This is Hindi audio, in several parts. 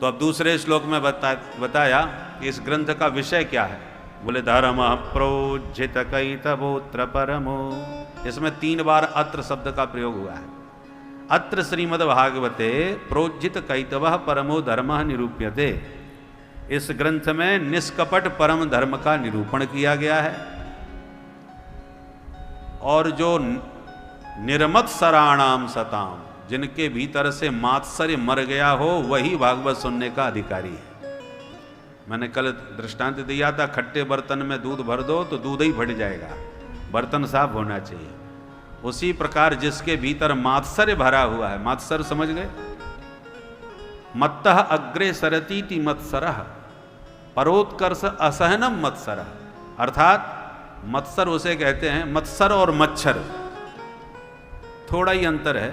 तो अब दूसरे श्लोक में बताया कि इस ग्रंथ का विषय क्या है। बोले धर्म प्रोज्झित कैतवोत्र परमो। इसमें 3 बार अत्र शब्द का प्रयोग हुआ है। अत्र श्रीमद् भागवते प्रोज्झित कैतवः परमो धर्मः निरूप्यते। इस ग्रंथ में निष्कपट परम धर्म का निरूपण किया गया है। और जो निर्मत्सराणाम सताम, जिनके भीतर से मात्सर्य मर गया हो, वही भागवत सुनने का अधिकारी है। मैंने कल दृष्टांत दिया था, खट्टे बर्तन में दूध भर दो तो दूध ही फट जाएगा, बर्तन साफ होना चाहिए। उसी प्रकार जिसके भीतर मात्सर्य भरा हुआ है, मात्सर्य समझ गए, मत्तः अग्रे सरतीति मत्सरः परोत्कर्ष असहनम मत्सरः। अर्थात मत्सर उसे कहते हैं, मत्सर और मच्छर थोड़ा ही अंतर है,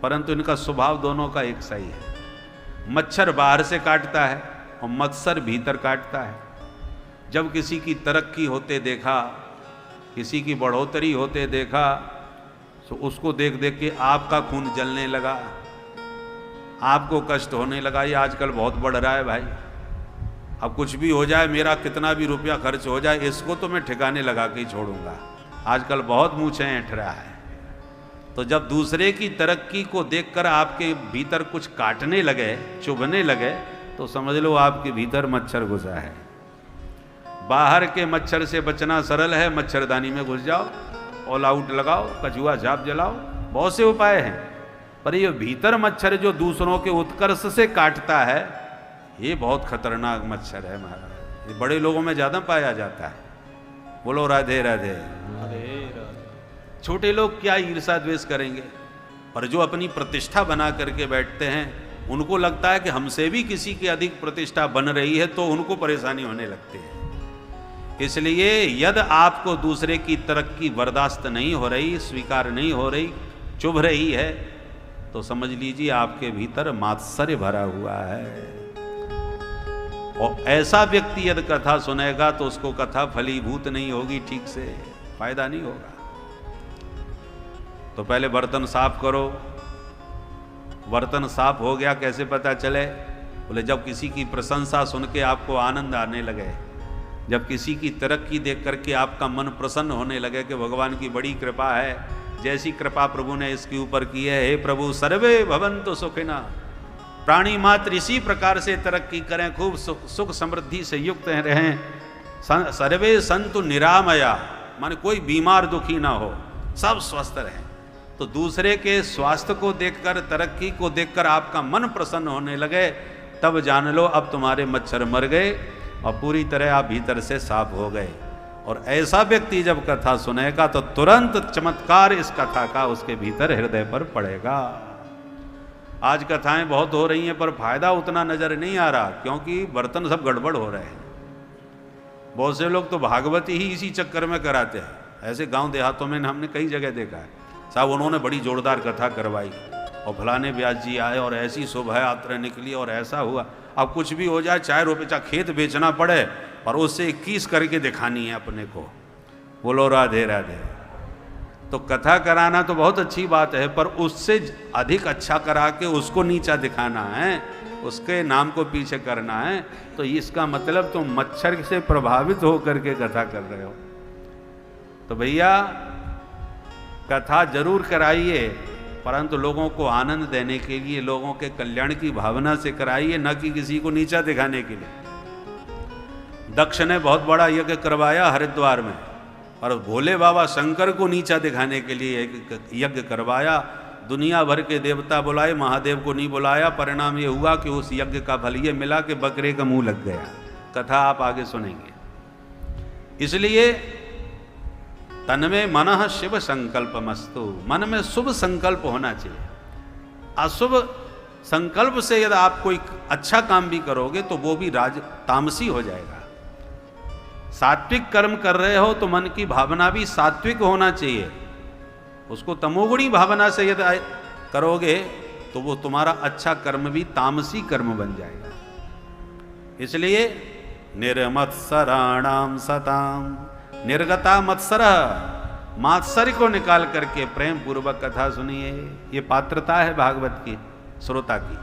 परंतु इनका स्वभाव दोनों का एक सा ही है। मच्छर बाहर से काटता है और मत्सर भीतर काटता है। जब किसी की तरक्की होते देखा, किसी की बढ़ोतरी होते देखा, तो उसको देख देख के आपका खून जलने लगा, आपको कष्ट होने लगा। ये आजकल बहुत बढ़ रहा है भाई, अब कुछ भी हो जाए, मेरा कितना भी रुपया खर्च हो जाए, इसको तो मैं ठिकाने लगा के ही छोड़ूंगा। आजकल बहुत मुँह ऐंठ रहा है। तो जब दूसरे की तरक्की को देखकर आपके भीतर कुछ काटने लगे, चुभने लगे, तो समझ लो आपके भीतर मच्छर घुसा है। बाहर के मच्छर से बचना सरल है, मच्छरदानी में घुस जाओ, ऑल आउट लगाओ, कछुआ झाप जलाओ, बहुत से उपाय हैं। पर ये भीतर मच्छर जो दूसरों के उत्कर्ष से काटता है, ये बहुत खतरनाक मच्छर है महाराज। ये बड़े लोगों में ज्यादा पाया जाता है। बोलो राधे राधे। छोटे लोग क्या ईर्षा द्वेष करेंगे, पर जो अपनी प्रतिष्ठा बना करके बैठते हैं, उनको लगता है कि हमसे भी किसी की अधिक प्रतिष्ठा बन रही है, तो उनको परेशानी होने लगती है। इसलिए यदि आपको दूसरे की तरक्की बर्दाश्त नहीं हो रही, स्वीकार नहीं हो रही, चुभ रही है, तो समझ लीजिए आपके भीतर मात्सर्य भरा हुआ है। और ऐसा व्यक्ति यदि कथा सुनेगा तो उसको कथा फलीभूत नहीं होगी, ठीक से फायदा नहीं होगा। तो पहले बर्तन साफ करो। बर्तन साफ हो गया कैसे पता चले? बोले जब किसी की प्रशंसा सुन के आपको आनंद आने लगे, जब किसी की तरक्की देख करके आपका मन प्रसन्न होने लगे कि भगवान की बड़ी कृपा है, जैसी कृपा प्रभु ने इसके ऊपर की है, हे प्रभु सर्वे भवन्तु सुखिनः, प्राणी मात्र इसी प्रकार से तरक्की करें, खूब सुख समृद्धि से युक्त रहें, सर्वे संतु निरामया, माने कोई बीमार दुखी ना हो, सब स्वस्थ रहें। तो दूसरे के स्वास्थ्य को देखकर, तरक्की को देखकर आपका मन प्रसन्न होने लगे, तब जान लो अब तुम्हारे मच्छर मर गए और पूरी तरह आप भीतर से साफ हो गए। और ऐसा व्यक्ति जब कथा सुनेगा तो तुरंत चमत्कार इस कथा का उसके भीतर हृदय पर पड़ेगा। आज कथाएं बहुत हो रही हैं, पर फायदा उतना नजर नहीं आ रहा, क्योंकि बर्तन सब गड़बड़ हो रहे हैं। बहुत से लोग तो भागवती ही इसी चक्कर में कराते हैं। ऐसे गांव देहातों में हमने कई जगह देखा है, साहब उन्होंने बड़ी जोरदार कथा करवाई और फलाने ब्याज जी आए और ऐसी शोभा यात्रा निकली और ऐसा हुआ। अब कुछ भी हो जाए, चाहे रुपये खेत बेचना पड़े, पर उससे 21 करके दिखानी है अपने को। बोलो राधे राधे। तो कथा कराना तो बहुत अच्छी बात है, पर उससे अधिक अच्छा करा के उसको नीचा दिखाना है, उसके नाम को पीछे करना है, तो इसका मतलब तुम मच्छर से प्रभावित होकर के कथा कर रहे हो। तो भैया कथा जरूर कराइए, परंतु लोगों को आनंद देने के लिए, लोगों के कल्याण की भावना से कराइए, न कि किसी को नीचा दिखाने के लिए। दक्ष ने बहुत बड़ा यज्ञ करवाया हरिद्वार में, और भोले बाबा शंकर को नीचा दिखाने के लिए यज्ञ करवाया। दुनिया भर के देवता बुलाए, महादेव को नहीं बुलाया। परिणाम ये हुआ कि उस यज्ञ का फल ये मिला कि बकरे का मुंह लग गया। कथा आप आगे सुनेंगे। इसलिए तन में मनः शिव संकल्पमस्तु, मन में शुभ संकल्प होना चाहिए। अशुभ संकल्प से यदि आप कोई अच्छा काम भी करोगे तो वो भी तामसी हो जाएगा। सात्विक कर्म कर रहे हो तो मन की भावना भी सात्विक होना चाहिए। उसको तमोगुणी भावना से यदि करोगे तो वो तुम्हारा अच्छा कर्म भी तामसी कर्म बन जाएगा। इसलिए निर्मत्सराणाम सताम, निर्गता मत्सर, मात्सर्य को निकाल करके प्रेम पूर्वक कथा सुनिए। ये पात्रता है भागवत की, श्रोता की।